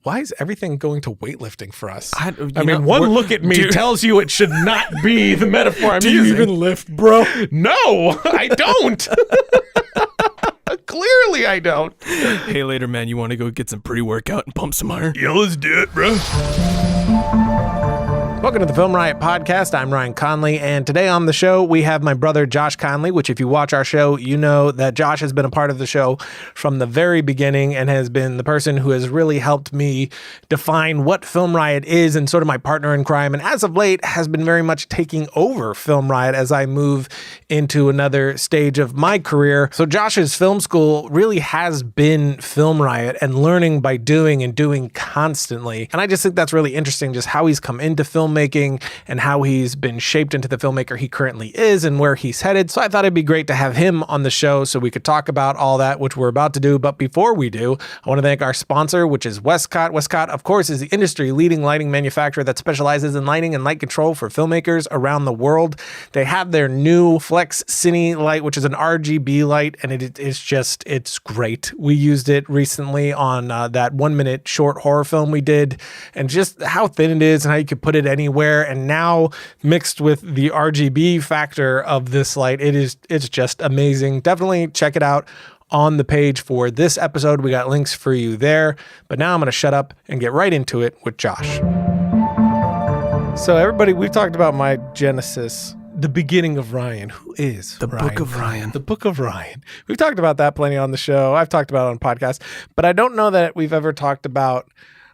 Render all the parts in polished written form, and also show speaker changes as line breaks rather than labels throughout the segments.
why is everything going to weightlifting for us?
I
mean, one look at me tells you it should not be the metaphor I'm using.
Do you even lift, bro?
No, I don't. Clearly, I don't.
Hey, later, man, you want to go get some pre-workout and pump some iron?
Yeah, let's do it, bro. Welcome to the Film Riot podcast. I'm Ryan Connolly, and today on the show, we have my brother, Josh Connolly, which if you watch our show, you know that Josh has been a part of the show from the very beginning and has been the person who has really helped me define what Film Riot is and sort of my partner in crime, and as of late has been very much taking over Film Riot as I move into another stage of my career. So Josh's film school really has been Film Riot and learning by doing and doing constantly. And I just think that's really interesting, just how he's come into filmmaking and how he's been shaped into the filmmaker he currently is and where he's headed. So I thought it'd be great to have him on the show so we could talk about all that, which we're about to do. But before we do, I want to thank our sponsor, which is Westcott. Westcott, of course, is the industry-leading lighting manufacturer that specializes in lighting and light control for filmmakers around the world. They have their new Flex Cine light, which is an RGB light, and it's great. We used it recently on that 1-minute short horror film we did, and just how thin it is and how you could put it anywhere. And now mixed with the RGB factor of this light, it's just amazing. Definitely check it out on the page for this episode. We got links for you there. But now I'm going to shut up and get right into it with Josh. So everybody, we've talked about my genesis, the beginning of Ryan. Who is
the
Ryan?
Book of Ryan?
The Book of Ryan. We've talked about that plenty on the show. I've talked about it on podcasts, but I don't know that we've ever talked about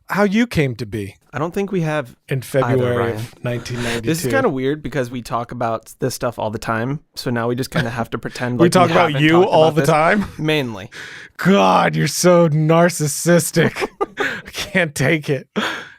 how you came to be.
I don't think we have
in February
either,
of 1992.
This is kind of weird because we talk about this stuff all the time. So now we just kind of have to pretend like
we talk about you all the time?
Mainly.
God, you're so narcissistic. I can't take it.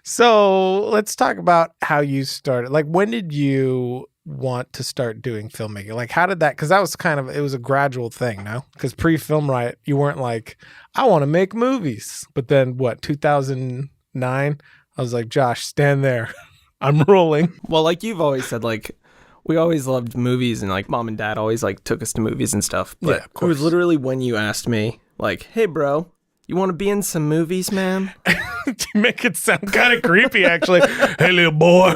So let's talk about how you started. Like, when did you want to start doing filmmaking? Like, how did that, because that was it was a gradual thing, no? Because pre-Film Riot, you weren't like, I want to make movies. But then, 2009? I was like, Josh, stand there. I'm rolling.
Well, like you've always said, like, we always loved movies, and like mom and dad always like took us to movies and stuff. But
yeah,
it was literally when you asked me, like, hey, bro, you want to be in some movies, man?
To make it sound kind of creepy, actually. Hey, little boy.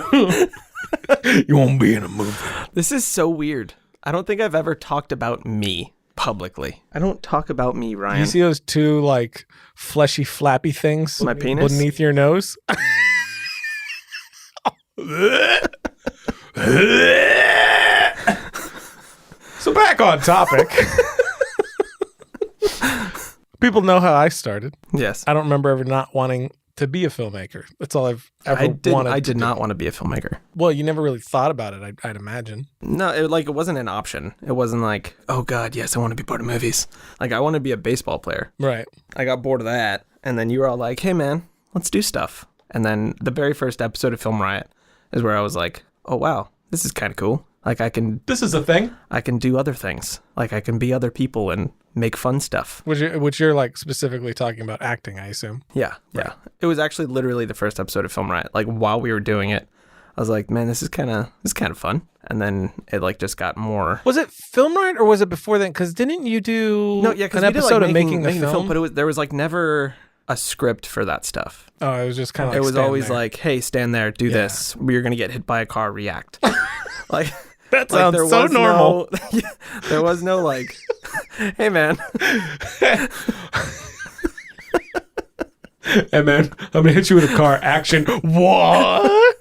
You won't be in a movie.
This is so weird. I don't think I've ever talked about me publicly. I don't talk about me, Ryan.
You see those two, like, fleshy, flappy things?
My penis?
Beneath your nose? So back on topic. People know how I started.
Yes.
I don't remember ever not wanting to be a filmmaker. That's all I've ever wanted.
I did not want to be a filmmaker.
Well, you never really thought about it, I'd imagine.
No, it wasn't an option. It wasn't like, oh God, yes, I want to be part of movies. Like, I want to be a baseball player.
Right.
I got bored of that. And then you were all like, hey man, let's do stuff. And then the very first episode of Film Riot is where I was like, oh wow, this is kind of cool. Like, this is a thing. I can do other things. Like, I can be other people and make fun stuff.
Which you're like specifically talking about acting, I assume.
Yeah, right. Yeah. It was actually literally the first episode of Film Riot. Like, while we were doing it, I was like, man, this is kind of fun. And then it like just got more.
Was it Film Riot or was it before then? Because didn't you do an episode of making a film?
But there was like never a script for that stuff.
Oh, it was just kind of.
It was always like, hey, stand there, do this. You're gonna get hit by a car, react. Like.
That sounds so normal.
There was no like, hey man.
Hey man, I'm gonna hit you with a car. Action. What?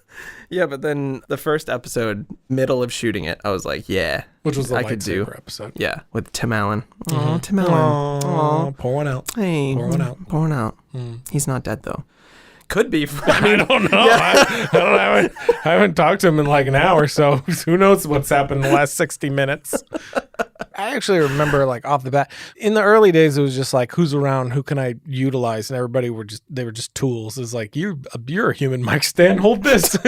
Yeah, but then the first episode, middle of shooting it, I was like, yeah.
Which was the
I could do
episode.
Yeah, with Tim Allen.
Mm-hmm.
Tim Allen.
Aww. Pour one out.
Hey,
pour one out.
Pour one out. He's not dead though. Could be.
I don't know. Yeah. I haven't talked to him in like an hour, so who knows what's happened in the last 60 minutes. I actually remember, like, off the bat, in the early days, it was just like, who's around, who can I utilize? And everybody were just tools. It's like, you're a human mic stand, hold this.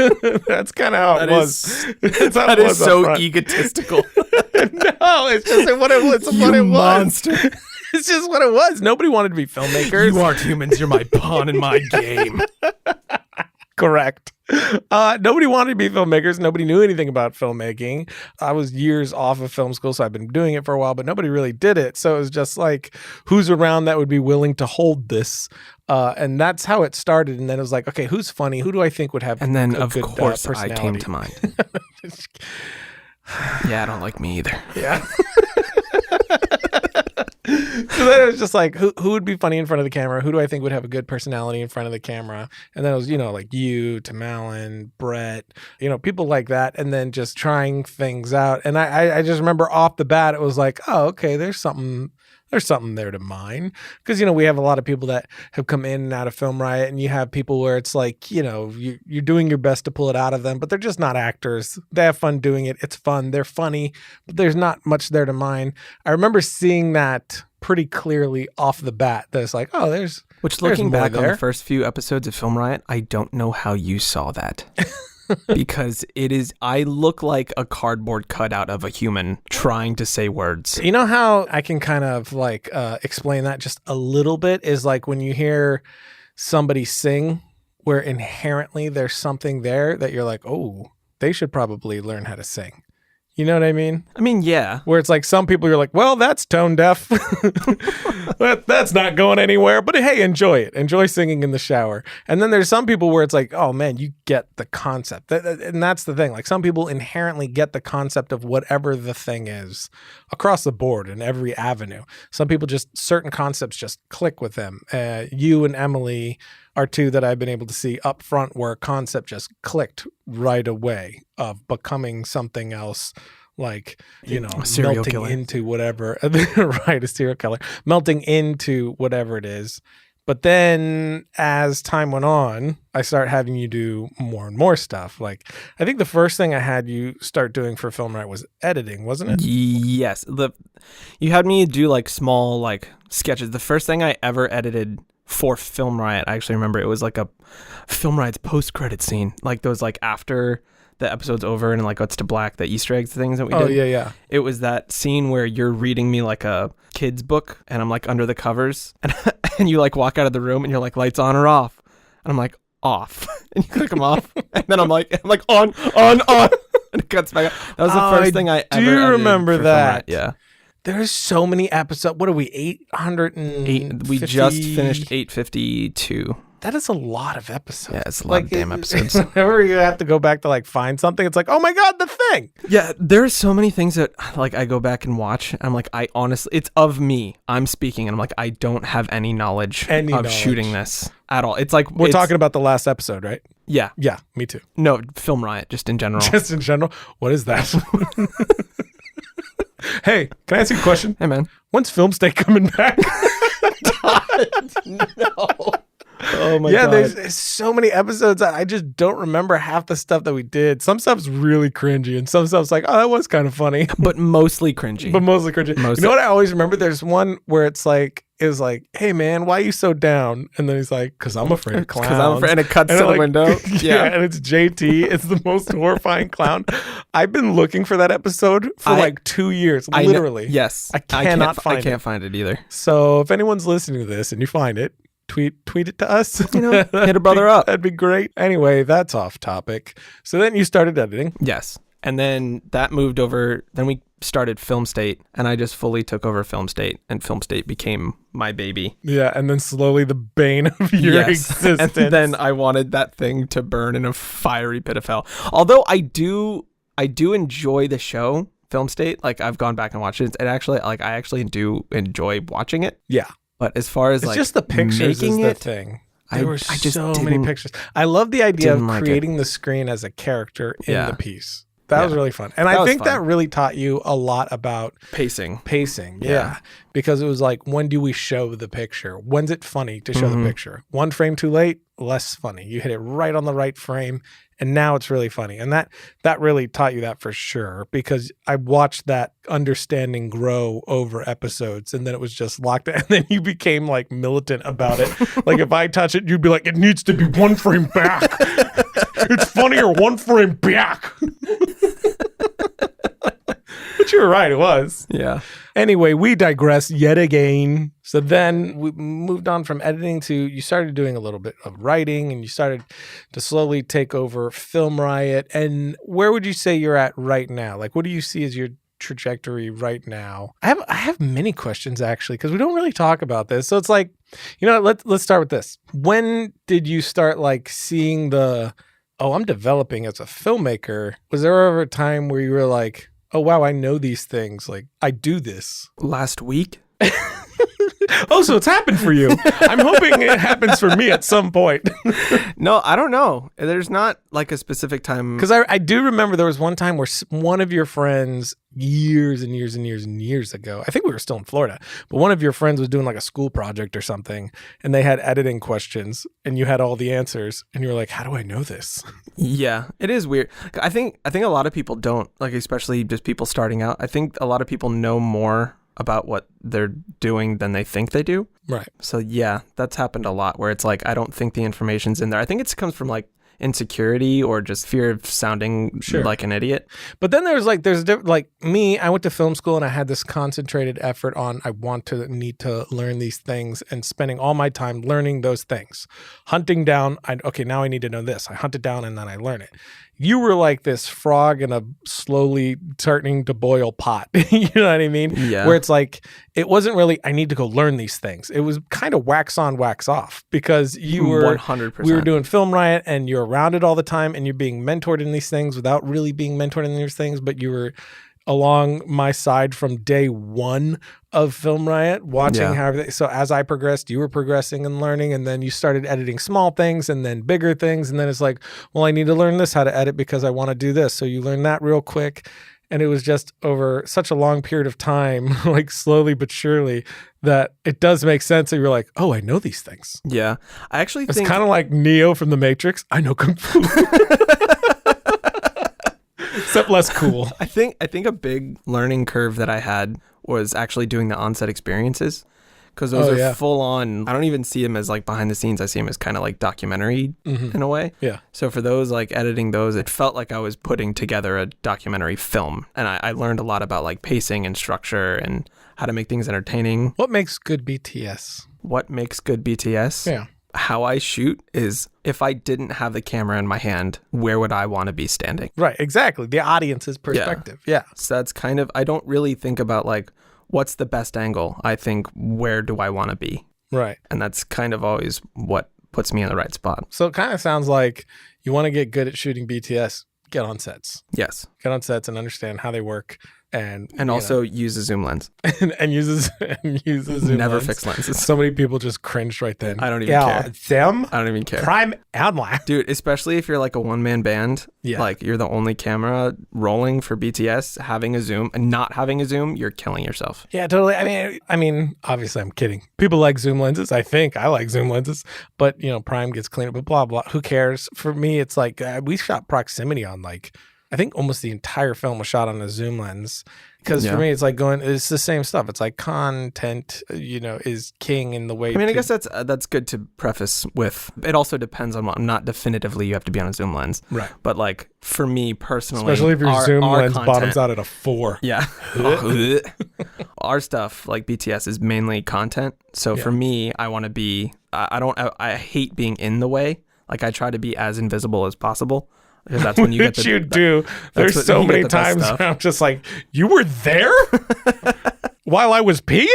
That's kind of how it was.
That is so egotistical.
No, it's just what it was.
You monster.
It's just what it was. Nobody wanted to be filmmakers.
You aren't humans. You're my pawn in my game.
Correct. Nobody wanted to be filmmakers. Nobody knew anything about filmmaking. I was years off of film school, so I've been doing it for a while, but nobody really did it. So it was just like, who's around that would be willing to hold this? And that's how it started. And then it was like, okay, who's funny? Who do I think would have
And then,
a
of
good,
course, I
personality?
came to mind. Yeah, I don't like me either.
Yeah. So then it was just like, who would be funny in front of the camera? Who do I think would have a good personality in front of the camera? And then it was, like you, Tim Allen, Brett, people like that. And then just trying things out. And I just remember off the bat, it was like, oh, okay, there's something there to mine. Because, we have a lot of people that have come in and out of Film Riot, and you have people where it's like, you're doing your best to pull it out of them, but they're just not actors. They have fun doing it. It's fun. They're funny, but there's not much there to mine. I remember seeing that pretty clearly off the bat, that it's like, oh, there's
looking
more
back
there.
on the first few episodes of Film Riot, I don't know how you saw that. Because I look like a cardboard cutout of a human trying to say words.
You know how I can kind of like explain that just a little bit is like when you hear somebody sing where inherently there's something there that you're like, oh, they should probably learn how to sing. You know what I mean?
I mean, yeah.
Where it's like some people you're like, well, that's tone deaf. That's not going anywhere. But hey, enjoy it. Enjoy singing in the shower. And then there's some people where it's like, oh man, you get the concept. And that's the thing. Like some people inherently get the concept of whatever the thing is across the board in every avenue. Some people just, certain concepts just click with them. You and Emily are two that I've been able to see up front where a concept just clicked right away of becoming something else, like, melting
killer.
into whatever, right, a serial killer, melting into whatever it is. But then as time went on, I started having you do more and more stuff. Like, I think the first thing I had you start doing for Film Riot was editing, wasn't it?
Yes. You had me do like small like sketches. The first thing I ever edited for Film Riot, I actually remember it was like a Film Riot's post-credit scene. Like those like after the episode's over and like cuts to black, the Easter eggs things that we did.
Oh, yeah.
It was that scene where you're reading me like a kid's book and I'm like under the covers and you like walk out of the room and you're like, lights on or off? And I'm like, off. And you click them off. And then I'm like on. And it cuts back. That was the first thing I ever edited
remember
for
that.
Film Riot. Yeah.
There's so many episodes. What are we, 800?
We just finished 852.
That is a lot of episodes.
Yeah, it's a lot of damn episodes.
Whenever you have to go back to like find something, it's like, oh my God, the thing.
Yeah, there's so many things that like I go back and watch. I'm like, I honestly, it's of me. I'm speaking and I'm like, I don't have any knowledge of shooting this at all. It's like
we're talking about the last episode, right?
Yeah.
Yeah, me too.
No, Film Riot, just in general.
Just in general? What is that? Hey, can I ask you a question?
Hey, man.
When's Film State coming back?
No. Oh my God.
Yeah, there's so many episodes. I just don't remember half the stuff that we did. Some stuff's really cringy, and some stuff's like, oh, that was kind of funny.
But mostly cringy.
You know what I always remember? There's one where it was like, hey man, why are you so down? And then he's like, because I'm afraid of clowns.
Because I'm afraid, and it cuts to the window.
Yeah, and it's JT. It's the most horrifying clown. I've been looking for that episode for like 2 years, literally.
Yes.
I can't
find it either.
So if anyone's listening to this and you find it, tweet it to us.
Hit a brother up.
That'd be great. Anyway, that's off topic. So then you started editing.
Yes. And then that moved over. Then we started Film State, and I just fully took over Film State, and Film State became my baby.
Yeah, and then slowly the bane of your existence.
And then I wanted that thing to burn in a fiery pit of hell. Although I do enjoy the show, Film State. Like I've gone back and watched it. I actually do enjoy watching it.
Yeah.
But as far as
it's just the pictures is the thing. There were so many pictures. I love the idea of creating the screen as a character in the piece. That was really fun. And I think that really taught you a lot about
pacing.
Yeah. Because it was like, when do we show the picture? When's it funny to show the picture? One frame too late, less funny. You hit it right on the right frame, and now it's really funny. And that really taught you that for sure, because I watched that understanding grow over episodes, and then it was just locked in, and then you became like militant about it. Like if I touch it, you'd be like, it needs to be one frame back. It's funnier one frame back. Which But you were right, it was.
Yeah.
Anyway, we digress yet again. So then we moved on from editing to you started doing a little bit of writing and you started to slowly take over Film Riot. And where would you say you're at right now? Like, what do you see as your trajectory right now? I have many questions actually, because we don't really talk about this. So it's like, let's start with this. When did you start like seeing I'm developing as a filmmaker? Was there ever a time where you were like, oh, wow, I know these things. Like, I do this.
Last week?
Oh, so it's happened for you. I'm hoping it happens for me at some point.
No, I don't know. There's not like a specific time.
Because I do remember there was one time where one of your friends years and years and years and years ago, I think we were still in Florida, but one of your friends was doing like a school project or something and they had editing questions and you had all the answers and you were like, how do I know this?
Yeah, it is weird. I think a lot of people don't, like, especially just people starting out. I think a lot of people know more about what they're doing than they think they do.
Right.
So yeah, that's happened a lot where it's like, I don't think the information's in there. I think it comes from like insecurity or just fear of sounding like an idiot.
But then there's like me, I went to film school and I had this concentrated effort on need to learn these things and spending all my time learning those things. Hunting down, now I need to know this. I hunt it down and then I learn it. You were like this frog in a slowly starting to boil pot. You know what I mean?
Yeah.
Where it's like, it wasn't really, I need to go learn these things. It was kind of wax on, wax off because you were
100%.
We were doing Film Riot and you're around it all the time and you're being mentored in these things without really being mentored in these things, but you were along my side from day one of Film Riot, watching how everything. So as I progressed, you were progressing and learning, and then you started editing small things and then bigger things. And then it's like, well, I need to learn this, how to edit because I want to do this. So you learn that real quick. And it was just over such a long period of time, like slowly but surely, that it does make sense that you're like, oh, I know these things.
Yeah. I actually think
it's kind of like Neo from The Matrix. I know Kung Fu. Except less cool.
I think a big learning curve that I had was actually doing the on-set experiences, because those are full on. I don't even see them as like behind the scenes. I see them as kind of like documentary in a way.
Yeah.
So for those, like editing those, it felt like I was putting together a documentary film, and I learned a lot about like pacing and structure and how to make things entertaining.
What makes good BTS?
What makes good BTS?
Yeah.
How I shoot is, if I didn't have the camera in my hand, where would I want to be standing?
Right, exactly. The audience's perspective. Yeah.
So that's kind of, I don't really think about like, what's the best angle? I think, where do I want to be?
Right.
And that's kind of always what puts me in the right spot.
So it kind of sounds like you want to get good at shooting BTS, get on sets.
Yes.
Get on sets and understand how they work. And
also use a zoom lens.
and use a zoom
Never
lens.
fix lenses.
So many people just cringed right then.
I don't even care.
Them?
I don't even care.
Prime outline.
Dude, especially if you're like a one-man band, like you're the only camera rolling for BTS, having a zoom and not having a zoom, you're killing yourself.
Yeah, totally. I mean, obviously I'm kidding. People like zoom lenses. I think I like zoom lenses, but Prime gets cleaner, but blah, blah. Who cares? For me, it's like we shot proximity on like, I think almost the entire film was shot on a zoom lens, because for me, it's like it's the same stuff. It's like content, is king in the way.
I mean, I guess that's good to preface with. It also depends on what, not definitively you have to be on a zoom lens.
Right.
But like for me personally,
especially if your zoom lens
content,
bottoms out at a 4.
Yeah. Our stuff, like BTS, is mainly content. So for me, I want to be, I hate being in the way. Like I try to be as invisible as possible. Because that's when you get
you do. There's so many times where I'm just like, you were there while I was peeing?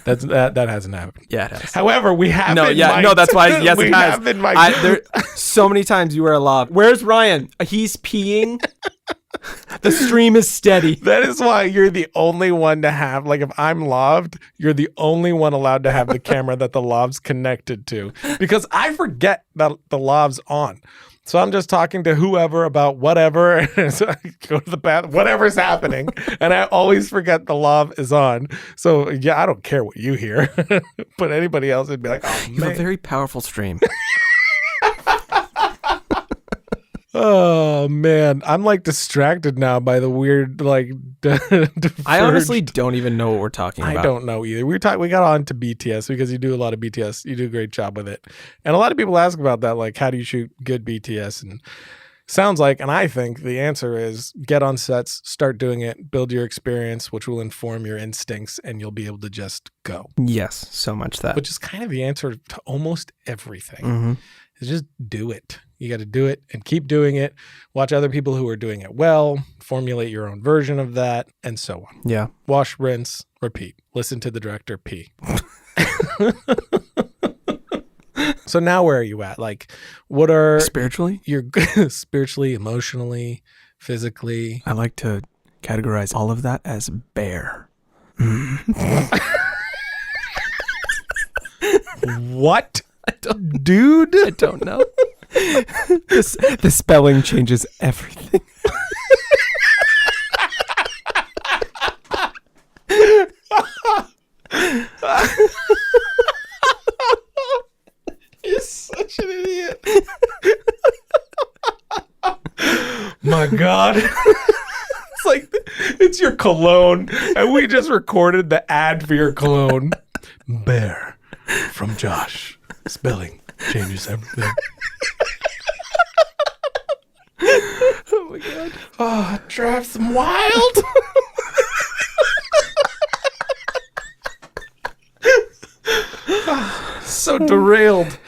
That hasn't happened.
Yeah, it has.
However, we have
that's why. Yes, it has.
Have in
so many times you were allowed. Where's Ryan? He's peeing. The stream is steady.
That is why you're the only one to have, like, if I'm loved, you're the only one allowed to have the camera that the lav's connected to, because I forget that the lav's on. So I'm just talking to whoever about whatever, so I go to the bathroom, whatever's happening, and I always forget the lav is on. So yeah, I don't care what you hear, but anybody else would be like, oh,
you have a very powerful stream.
Oh man, I'm like distracted now by the weird like.
I honestly don't even know what we're talking about.
I don't know either. We got on to BTS because you do a lot of BTS. You do a great job with it, and a lot of people ask about that. Like, how do you shoot good BTS? And Sounds like, and I think the answer is get on sets, start doing it, build your experience, which will inform your instincts, and you'll be able to just go.
Yes, so much that.
Which is kind of the answer to almost everything.
Mm-hmm.
Is just do it. You got to do it and keep doing it. Watch other people who are doing it well, formulate your own version of that, and so on.
Yeah.
Wash, rinse, repeat. Listen to the director pee. So now where are you at? Like, what are...
Spiritually?
You're spiritually, emotionally, physically.
I like to categorize all of that as bear.
What? Dude?
I don't know. The spelling changes everything.
You're such an idiot. My God. It's like, it's your cologne, and we just recorded the ad for your cologne. Bear from Josh. Spelling changes everything.
Oh my God.
Oh, it drives them wild. So derailed.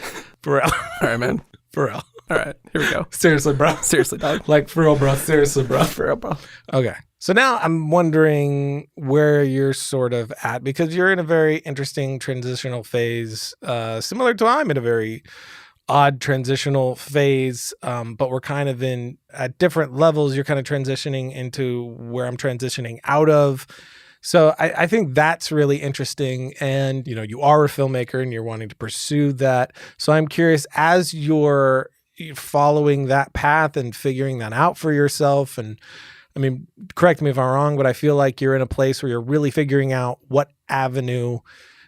For real.
All right, man.
For real.
All right, here we go.
Seriously, bro.
Seriously, dog.
Like, for real, bro. Seriously, bro.
For real, bro.
Okay. So now I'm wondering where you're sort of at, because you're in a very interesting transitional phase, similar to I'm in a very odd transitional phase, but we're kind of in at different levels. You're kind of transitioning into where I'm transitioning out of. So I think that's really interesting. And, you know, you are a filmmaker and you're wanting to pursue that. So I'm curious, as you're following that path and figuring that out for yourself, and I mean, correct me if I'm wrong, but I feel like you're in a place where you're really figuring out what avenue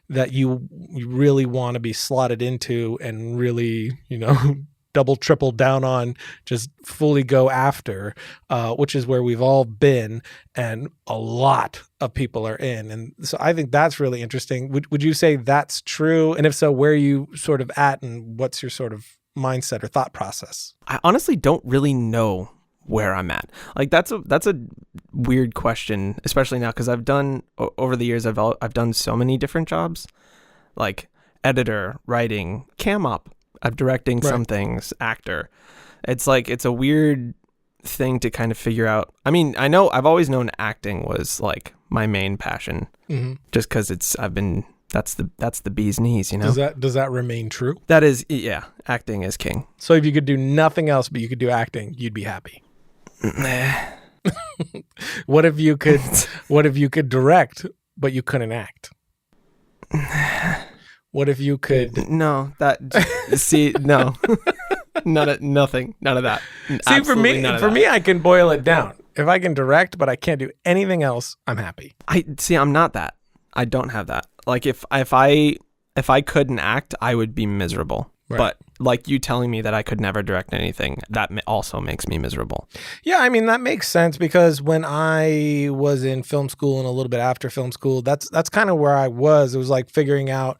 that you really want to be slotted into and really, you know, double, triple down on, just fully go after, which is where we've all been and a lot of people are in. And so I think that's really interesting. Would you say that's true? And if so, where are you sort of at and what's your sort of mindset or thought process?
I honestly don't really know where I'm at. Like that's a weird question, especially now, because I've done over the years, I've done so many different jobs, like editor, writing, cam op, I'm directing some things, actor. It's like, it's a weird thing to kind of figure out. I mean, I know I've always known acting was like my main passion, just because that's the bee's knees, you know?
Does that remain true?
That is, yeah, acting is king.
So if you could do nothing else, but you could do acting, you'd be happy. What if you could direct, but you couldn't act? What if you could?
No, no, nothing, none of that.
See, for me, I can boil it down. If I can direct, but I can't do anything else, I'm happy.
I'm not that. I don't have that. Like if I couldn't act, I would be miserable. Right. But like you telling me that I could never direct anything, that also makes me miserable.
Yeah, I mean, that makes sense, because when I was in film school and a little bit after film school, that's kind of where I was. It was like figuring out,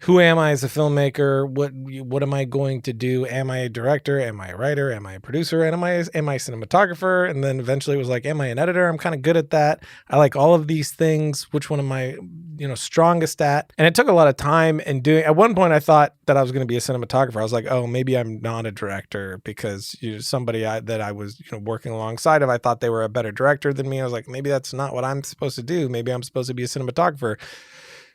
who am I as a filmmaker? What am I going to do? Am I a director? Am I a writer? Am I a producer? And am I a cinematographer? And then eventually it was like, am I an editor? I'm kind of good at that. I like all of these things. Which one am I, strongest at? And it took a lot of time and doing. At one point, I thought that I was going to be a cinematographer. I was like, oh, maybe I'm not a director, because somebody that I was working alongside of, I thought they were a better director than me. I was like, maybe that's not what I'm supposed to do. Maybe I'm supposed to be a cinematographer.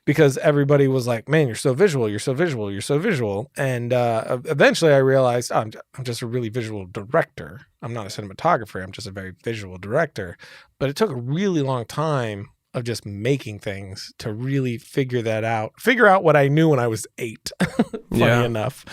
Because everybody was like, man, you're so visual, you're so visual, you're so visual. And eventually I realized, I'm just a really visual director. I'm not a cinematographer. I'm just a very visual director. But it took a really long time of just making things to really figure out what I knew when I was 8, funny enough.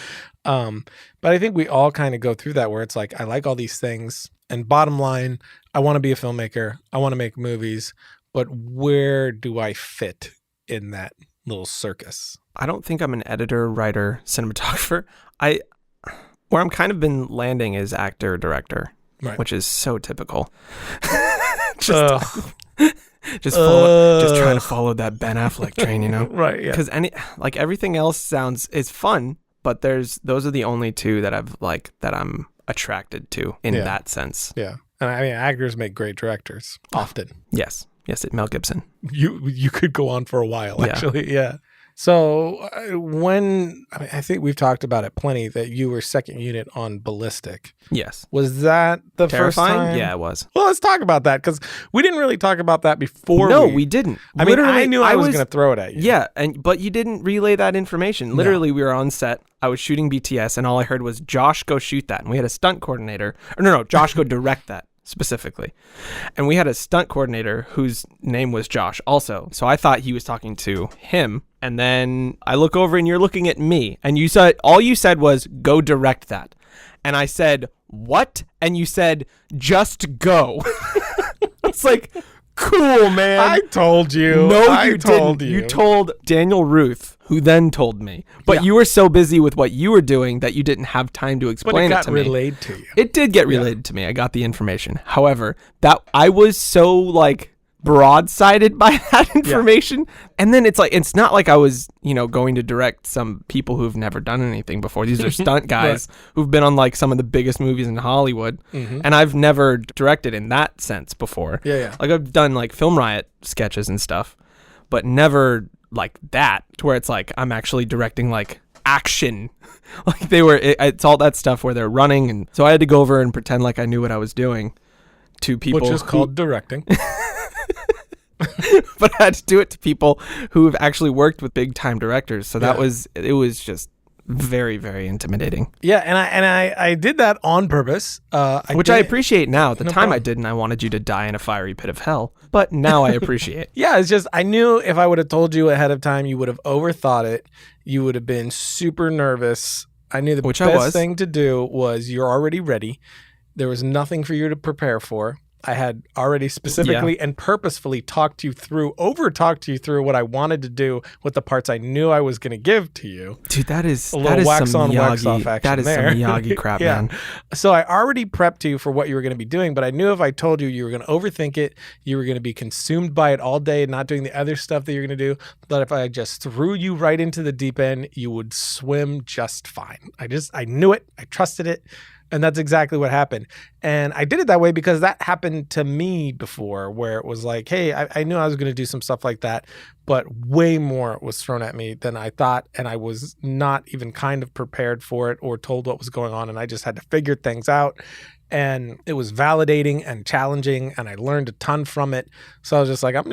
But I think we all kind of go through that, where it's like, I like all these things. And bottom line, I want to be a filmmaker. I want to make movies. But where do I fit in that little circus?
I don't think I'm an editor, writer, cinematographer. Where I'm kind of been landing is actor, director, which is so typical. Just trying to follow that Ben Affleck train,
Right, yeah.
Because everything else is fun, but those are the only two that I'm attracted to in that sense.
Yeah. And I mean, actors make great directors often.
Yes, Mel Gibson.
You could go on for a while, actually. Yeah. So I think we've talked about it plenty that you were second unit on Ballistic.
Yes.
Was that the
Terrifying?
first time?
Yeah, it was.
Well, let's talk about that because we didn't really talk about that before.
No, we didn't.
I mean, I knew I was going to throw it at you.
Yeah, but you didn't relay that information. Literally, we were on set. I was shooting BTS, and all I heard was, Josh, go shoot that. And we had a stunt coordinator. Or no, Josh, go direct that. Specifically. And we had a stunt coordinator whose name was Josh also. So I thought he was talking to him. And then I look over and you're looking at me. And all you said was, go direct that. And I said, what? And you said, just go. It's like, cool, man.
I told you.
No, you didn't. You told Daniel Ruth, who then told me. But you were so busy with what you were doing that you didn't have time to explain it to me.
But it got relayed to you.
It did get relayed to me. I got the information. However, that I was so broadsided by that information. And then it's not like I was, going to direct some people who've never done anything before. These are stunt guys who've been on some of the biggest movies in Hollywood. Mm-hmm. And I've never directed in that sense before.
Yeah.
I've done Film Riot sketches and stuff, but never like that to where it's I'm actually directing action. It's all that stuff where they're running. And so I had to go over and pretend like I knew what I was doing to people.
Which is called directing.
But I had to do it to people who have actually worked with big time directors. So it was just very, very intimidating.
Yeah, and I did that on purpose.
Which I appreciate now. At the time I didn't. I wanted you to die in a fiery pit of hell. But now I appreciate.
Yeah, it's just I knew if I would have told you ahead of time, you would have overthought it. You would have been super nervous. I knew the best thing to do was you're already ready. There was nothing for you to prepare for. I had already specifically and purposefully talked you through what I wanted to do with the parts I knew I was going to give to you.
Dude, that is
wax
some
on,
Miyagi,
wax off action.
That is
there.
some Miyagi crap, man.
So I already prepped you for what you were going to be doing, but I knew if I told you you were going to overthink it, you were going to be consumed by it all day and not doing the other stuff that you're going to do, that if I just threw you right into the deep end, you would swim just fine. I knew it. I trusted it. And that's exactly what happened. And I did it that way because that happened to me before, where it was hey, I knew I was going to do some stuff like that, but way more was thrown at me than I thought. And I was not even kind of prepared for it or told what was going on. And I just had to figure things out. And it was validating and challenging, and I learned a ton from it. So I was just I'm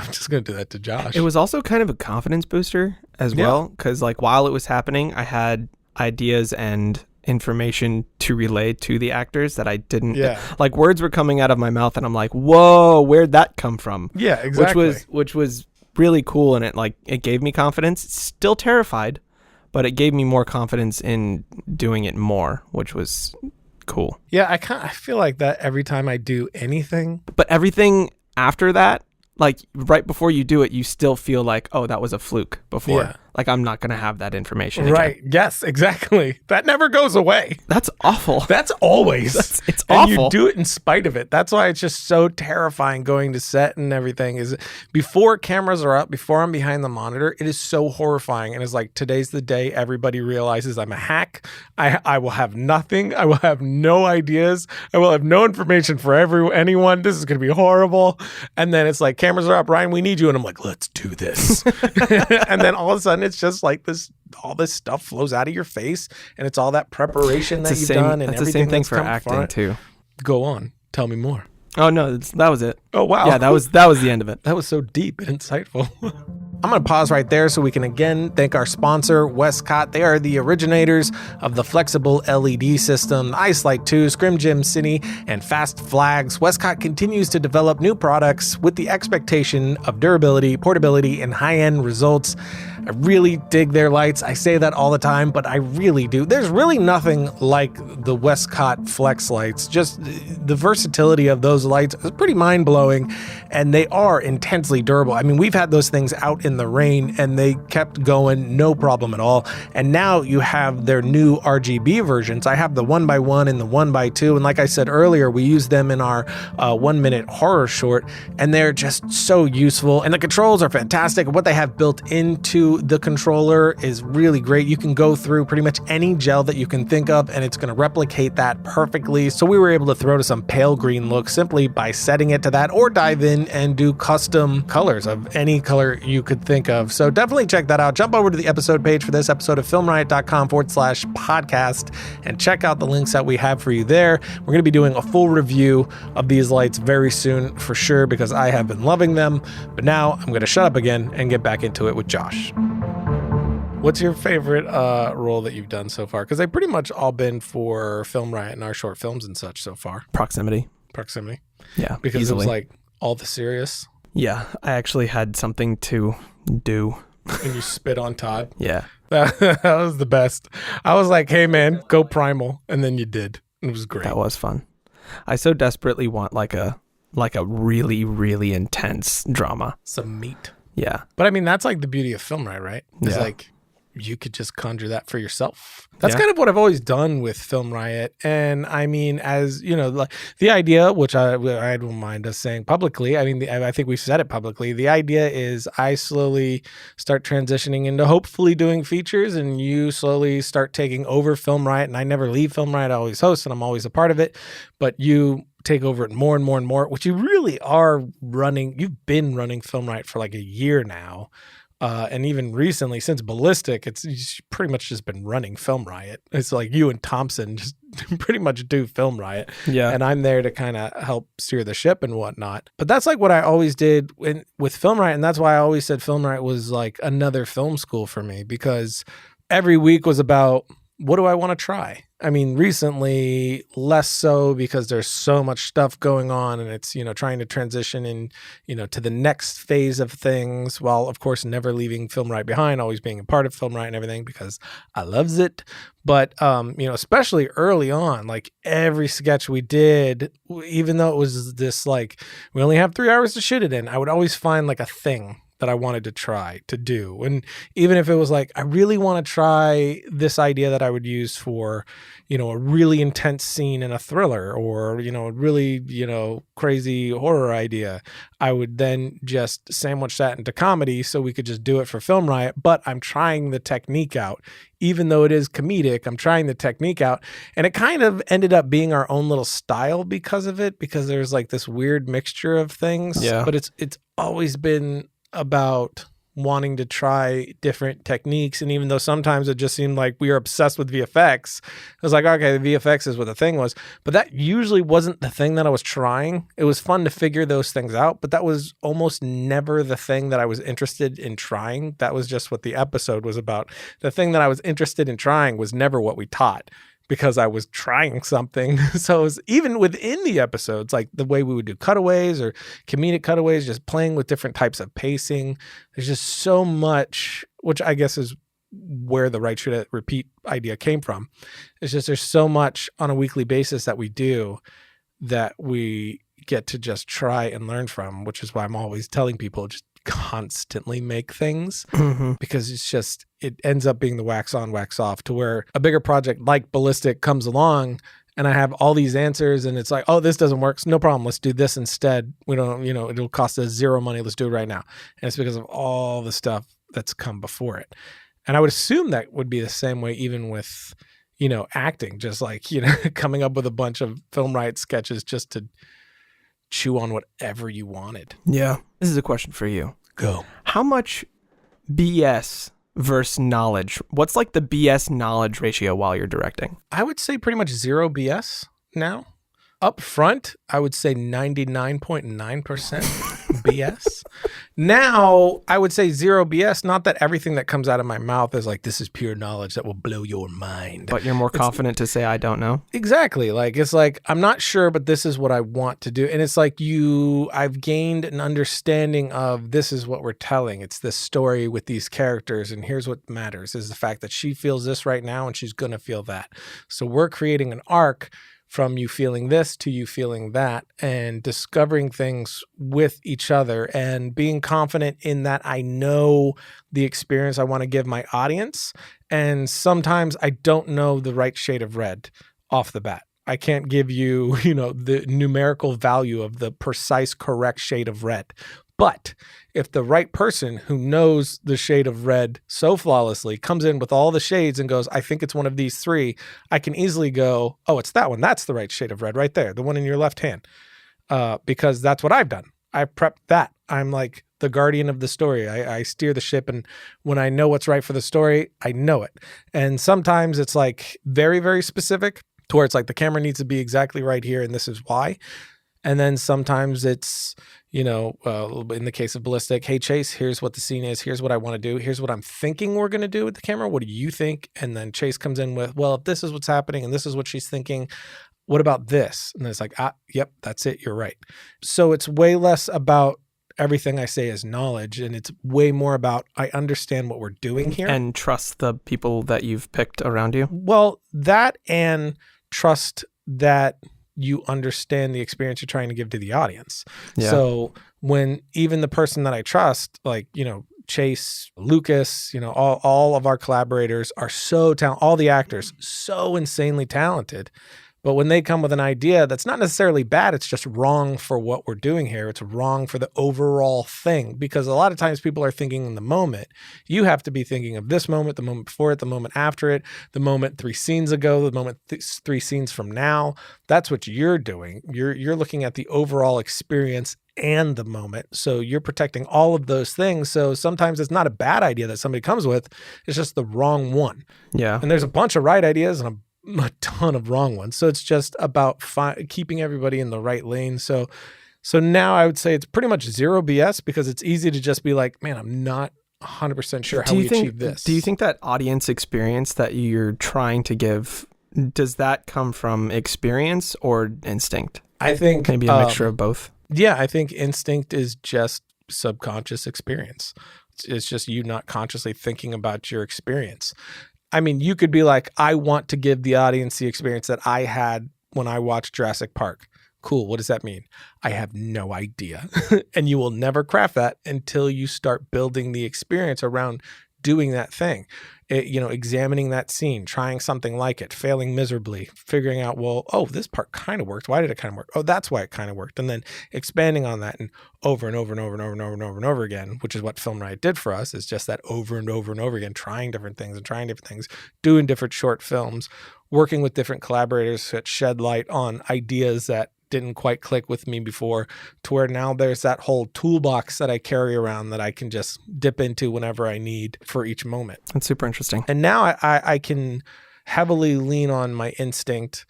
just going to do that to Josh.
It was also kind of a confidence booster as well, because while it was happening, I had ideas and information to relay to the actors that I didn't words were coming out of my mouth and I'm whoa, where'd that come from?
Yeah, exactly.
Which was really cool, and it gave me confidence. Still terrified, but it gave me more confidence in doing it more, which was cool.
Yeah, I feel like that every time I do anything.
But everything after that, right before you do it, you still feel oh, that was a fluke before. Yeah. I'm not going to have that information again.
Right. Yes, exactly. That never goes away.
That's awful.
That's always.
It's
and
awful.
You do it in spite of it. That's why it's just so terrifying going to set and everything. Is before cameras are up, before I'm behind the monitor, it is so horrifying. And it's today's the day everybody realizes I'm a hack. I will have nothing. I will have no ideas. I will have no information for anyone. This is going to be horrible. And then it's cameras are up. Ryan, we need you. And I'm let's do this. And then all of a sudden, it's just this. All this stuff flows out of your face, and it's all that preparation that you've done, and
that's
everything.
The same thing
that's
for acting too.
Go on, tell me more.
Oh no, that was it.
Oh wow,
yeah, that was the end of it.
That was so deep and insightful. I'm going to pause right there so we can again thank our sponsor, Westcott. They are the originators of the flexible LED system, Ice Light 2, Scrim Gym Cine, and Fast Flags. Westcott continues to develop new products with the expectation of durability, portability, and high-end results. I really dig their lights. I say that all the time, but I really do. There's really nothing like the Westcott Flex lights. Just the versatility of those lights is pretty mind-blowing, and they are intensely durable. I mean, we've had those things out in the rain, and they kept going, no problem at all. And now you have their new RGB versions. I have the 1x1 and the 1x2, and like I said earlier, we use them in our 1-minute horror short, and they're just so useful. And the controls are fantastic. What they have built into you the controller is really great. You can go through pretty much any gel that you can think of, and it's going to replicate that perfectly. So we were able to throw to some pale green look simply by setting it to that, or dive in and do custom colors of any color you could think of. So definitely check that out. Jump over to the episode page for this episode of filmriot.com/podcast and check out the links that we have for you there. We're going to be doing a full review of these lights very soon for sure, because I have been loving them. But now I'm going to shut up again and get back into it with Josh. What's your favorite role that you've done so far? Because they've pretty much all been for Film Riot and our short films and such so far.
Proximity.
Yeah. Because easily. It was like all the serious.
Yeah. I actually had something to do.
And you spit on Todd?
Yeah.
That was the best. I was like, hey, man, go primal. And then you did. It was great.
That was fun. I so desperately want like a really, really intense drama.
Some meat.
Yeah.
But I mean, that's like the beauty of Film Riot, right? It's like you could just conjure that for yourself. That's kind of what I've always done with Film Riot. And I mean, as you know, like the idea, which I don't mind us saying publicly, I mean, I think we've said it publicly. The idea is I slowly start transitioning into hopefully doing features, and you slowly start taking over Film Riot. And I never leave Film Riot. I always host and I'm always a part of it. But you take over it more and more and more, which you really are running. You've been running Film Riot for like a year now. And even recently, since Ballistic, it's pretty much just been running Film Riot. It's like you and Thompson just pretty much do Film Riot.
Yeah.
And I'm there to kind of help steer the ship and whatnot. But that's like what I always did with Film Riot. And that's why I always said Film Riot was like another film school for me, because every week was about, what do I want to try? I mean, recently, less so because there's so much stuff going on, and it's, trying to transition in, to the next phase of things, while of course never leaving Film Riot behind, always being a part of Film Riot and everything, because I loves it. But, especially early on, like every sketch we did, even though it was this, like, we only have 3 hours to shoot it in, I would always find like a thing that I wanted to try to do. And even if it was like, I really want to try this idea that I would use for, a really intense scene in a thriller, or, a really, crazy horror idea, I would then just sandwich that into comedy so we could just do it for Film Riot. But I'm trying the technique out. Even though it is comedic, I'm trying the technique out. And it kind of ended up being our own little style because of it, because there's like this weird mixture of things.
Yeah.
But it's always been about wanting to try different techniques. And even though sometimes it just seemed like we were obsessed with VFX, I was like, okay, the VFX is what the thing was. But that usually wasn't the thing that I was trying. It was fun to figure those things out, but that was almost never the thing that I was interested in trying. That was just what the episode was about. The thing that I was interested in trying was never what we taught, because I was trying something. So it was even within the episodes, like the way we would do cutaways or comedic cutaways, just playing with different types of pacing. There's just so much, which I guess is where the Right Shoot Repeat idea came from. It's just there's so much on a weekly basis that we do that we get to just try and learn from, which is why I'm always telling people just constantly make things, because it ends up being the wax on, wax off, to where a bigger project like Ballistic comes along and I have all these answers and it's like, oh, this doesn't work. So no problem. Let's do this instead. We don't, it'll cost us zero money. Let's do it right now. And it's because of all the stuff that's come before it. And I would assume that would be the same way even with, acting, just like, coming up with a bunch of Film Riot sketches just to chew on whatever you wanted.
Yeah. This is a question for you.
Go.
How much BS versus knowledge? What's like the BS knowledge ratio while you're directing?
I would say pretty much zero BS now. Up front, I would say 99.9% BS. Now, I would say zero BS. Not that everything that comes out of my mouth is like, this is pure knowledge that will blow your mind.
But you're more confident to say, I don't know?
Exactly. Like, it's like, I'm not sure, but this is what I want to do. And it's like I've gained an understanding of this is what we're telling. It's this story with these characters. And here's what matters is the fact that she feels this right now and she's going to feel that. So we're creating an arc from you feeling this to you feeling that, and discovering things with each other and being confident in that I know the experience I want to give my audience. And sometimes I don't know the right shade of red off the bat. I can't give you, the numerical value of the precise correct shade of red, But if the right person who knows the shade of red so flawlessly comes in with all the shades and goes, I think it's one of these three, I can easily go, oh, it's that one. That's the right shade of red right there, the one in your left hand. Because that's what I've done. I prepped that. I'm like the guardian of the story. I steer the ship, and when I know what's right for the story, I know it. And sometimes it's like very, very specific to where it's like the camera needs to be exactly right here, and this is why. And then sometimes it's, in the case of Ballistic, hey, Chase, here's what the scene is. Here's what I want to do. Here's what I'm thinking we're going to do with the camera. What do you think? And then Chase comes in with, well, if this is what's happening and this is what she's thinking, what about this? And it's like, yep, that's it. You're right. So it's way less about everything I say is knowledge, and it's way more about I understand what we're doing here.
And trust the people that you've picked around you?
Well, that and trust that you understand the experience you're trying to give to the audience. Yeah. So when even the person that I trust, like, Chase, Lucas, all of our collaborators are so talented, all the actors, so insanely talented. But when they come with an idea that's not necessarily bad, it's just wrong for what we're doing here. It's wrong for the overall thing, because a lot of times people are thinking in the moment. You have to be thinking of this moment, the moment before it, the moment after it, the moment 3 scenes ago, the moment 3 scenes from now. That's what you're doing. You're looking at the overall experience and the moment. So you're protecting all of those things. So sometimes it's not a bad idea that somebody comes with. It's just the wrong one.
Yeah.
And there's a bunch of right ideas and a ton of wrong ones. So it's just about keeping everybody in the right lane. So now I would say it's pretty much zero BS, because it's easy to just be like, man, I'm not 100% sure how we achieve this.
Do you think that audience experience that you're trying to give, does that come from experience or instinct?
I think
maybe a mixture of both.
Yeah, I think instinct is just subconscious experience. It's just you not consciously thinking about your experience. I mean, you could be like, I want to give the audience the experience that I had when I watched Jurassic Park. Cool. What does that mean? I have no idea. And you will never craft that until you start building the experience around doing that thing. Examining that scene, trying something like it, failing miserably, figuring out, well, oh, this part kind of worked. Why did it kind of work? Oh, that's why it kind of worked. And then expanding on that and over and over and over and over and over and over and over again, which is what Film Riot did for us, is just that over and over and over again, trying different things, doing different short films, working with different collaborators that shed light on ideas that didn't quite click with me before, to where now there's that whole toolbox that I carry around that I can just dip into whenever I need for each moment.
That's super interesting.
And now I can heavily lean on my instinct.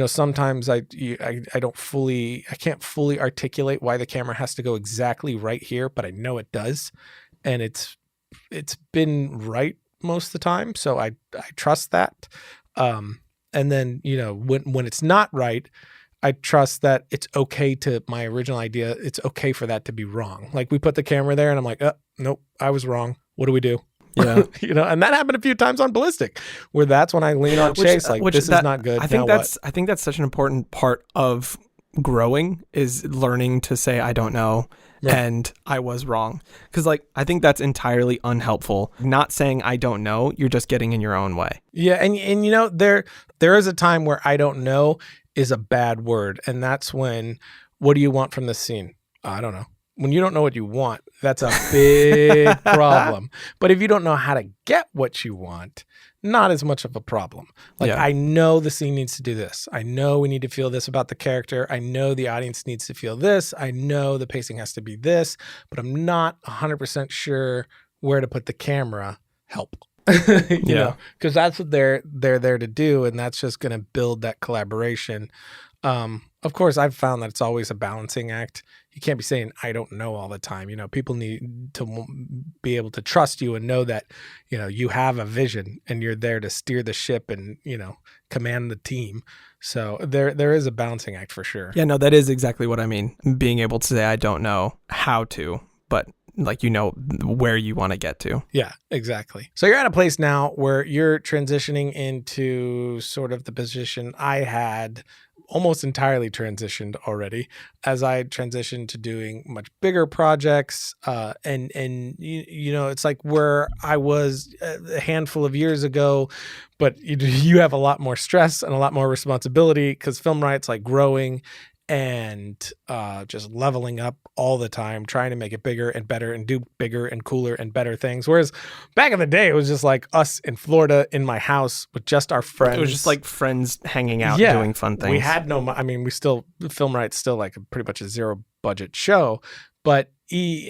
Sometimes I can't fully articulate why the camera has to go exactly right here, but I know it does. And it's been right most of the time. So I trust that. And then, when it's not right, I trust that it's okay to my original idea. It's okay for that to be wrong. Like, we put the camera there and I'm like, nope, I was wrong. What do we do?
Yeah.
And that happened a few times on Ballistic, where that's when I lean on Chase. This is not good.
I think that's such an important part of growing, is learning to say, I don't know. Yeah. And I was wrong. Because I think that's entirely unhelpful. Not saying I don't know, you're just getting in your own way.
Yeah. And there is a time where I don't know is a bad word. And that's when, what do you want from this scene? I don't know. When you don't know what you want, that's a big problem. But if you don't know how to get what you want, not as much of a problem. I know the scene needs to do this. I know we need to feel this about the character. I know the audience needs to feel this. I know the pacing has to be this, but I'm not 100% sure where to put the camera. Help. Because that's what they're there to do, and that's just going to build that collaboration. Of course, I've found that it's always a balancing act. You can't be saying, I don't know all the time. People need to be able to trust you and know that, you have a vision and you're there to steer the ship and, command the team. So there is a balancing act for sure.
Yeah, no, that is exactly what I mean. Being able to say, I don't know how to, but where you want to get to.
Yeah, exactly. So you're at a place now where you're transitioning into sort of the position I had almost entirely transitioned already, as I transitioned to doing much bigger projects. And it's like where I was a handful of years ago, but you have a lot more stress and a lot more responsibility, because Film Riot's growing. and just leveling up all the time, trying to make it bigger and better and do bigger and cooler and better things. Whereas back in the day, it was just like us in Florida in my house with just our friends.
It was just like friends hanging out, doing fun things.
We had Film Riot's still like pretty much a zero budget show, but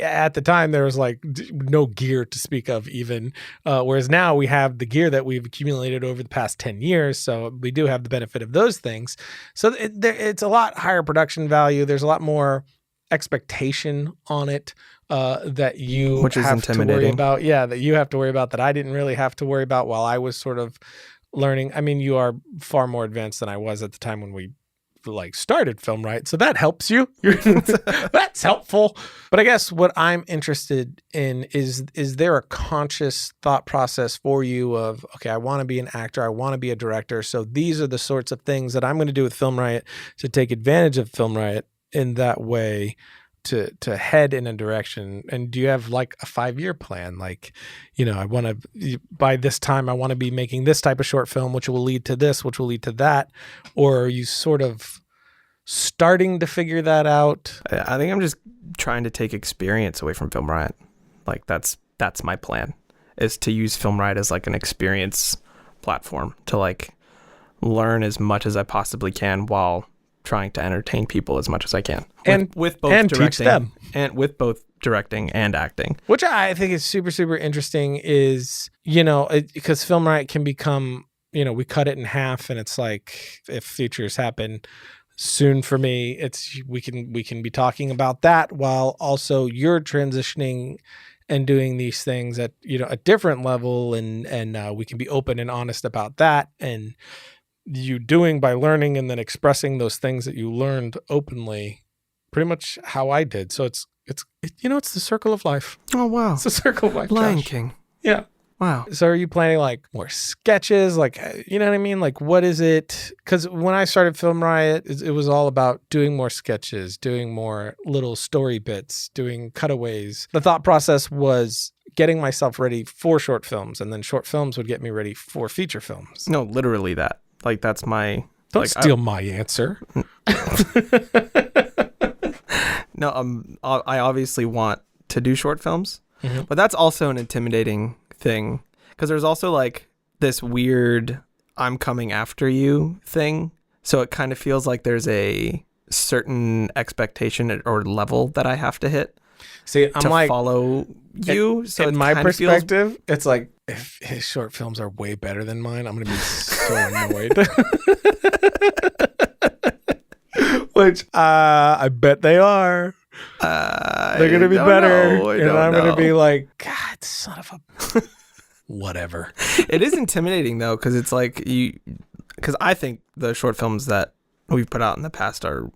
at the time there was like no gear to speak of even, whereas now we have the gear that we've accumulated over the past 10 years. So we do have the benefit of those things. So it's a lot higher production value. There's a lot more expectation on it that you
Which is
have to worry
intimidating.
about. Yeah, that you have to worry about that I didn't really have to worry about while I was sort of learning. I mean, you are far more advanced than I was at the time when we like started Film Riot, so that helps you. That's helpful. But I guess what I'm interested in is there a conscious thought process for you of, okay, I want to be an actor, I want to be a director, so these are the sorts of things that I'm going to do with Film Riot to take advantage of Film Riot in that way, to head in a direction? And do you have like a 5-year plan? Like, I want to, by this time, I want to be making this type of short film, which will lead to this, which will lead to that. Or are you sort of starting to figure that out?
I think I'm just trying to take experience away from Film Riot. Like that's my plan, is to use Film Riot as like an experience platform to like learn as much as I possibly can while trying to entertain people as much as I can, with both
and
directing
teach them,
and with both directing and acting.
Which I think is super, super interesting. Is because Film Riot can become, we cut it in half, and it's like if features happen soon for me, it's we can be talking about that while also you're transitioning and doing these things at a different level, and we can be open and honest about that, and you doing by learning and then expressing those things that you learned openly, pretty much how I did. So it's the circle of life.
Oh wow,
it's the circle of life.
Lion
Josh.
King.
Yeah.
Wow.
So are you planning like more sketches? Like, you know what I mean? Like, what is it? Because when I started Film Riot, it was all about doing more sketches, doing more little story bits, doing cutaways. The thought process was getting myself ready for short films, and then short films would get me ready for feature films.
No, literally that. Like, that's my...
Don't steal my answer.
No, I obviously want to do short films, but that's also an intimidating thing, because there's also like this weird I'm coming after you thing. So it kind of feels like there's a certain expectation or level that I have to hit.
See, I'm
to
like
follow you. So
in my perspective, it's like if his short films are way better than mine, I'm gonna be so annoyed. Which I bet they are. They're gonna be better, and I'm gonna be like, God, son of a whatever.
It is intimidating though, because it's like because I think the short films that we've put out in the past are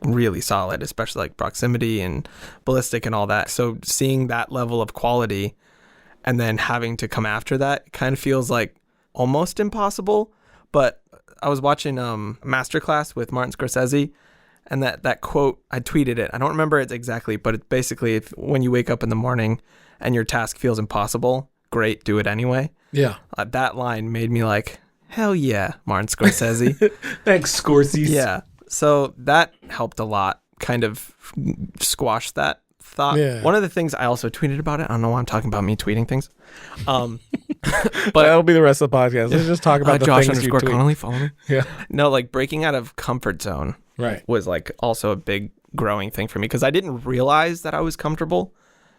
really solid, especially like Proximity and Ballistic and all that. So seeing that level of quality and then having to come after that kind of feels like almost impossible. But I was watching Masterclass with Martin Scorsese, and that quote, I tweeted it. I don't remember it exactly, but it's basically when you wake up in the morning and your task feels impossible, great, do it anyway.
Yeah.
That line made me like, hell yeah, Martin Scorsese.
Thanks, Scorsese.
Yeah. So that helped a lot, kind of squash that thought.
Yeah.
One of the things I also tweeted about it, I don't know why I'm talking about me tweeting things.
But that'll be the rest of the podcast. Let's just talk about the
Josh
things you tweet.
Connolly, follow me.
Yeah.
No, like breaking out of comfort zone was like also a big growing thing for me, because I didn't realize that I was comfortable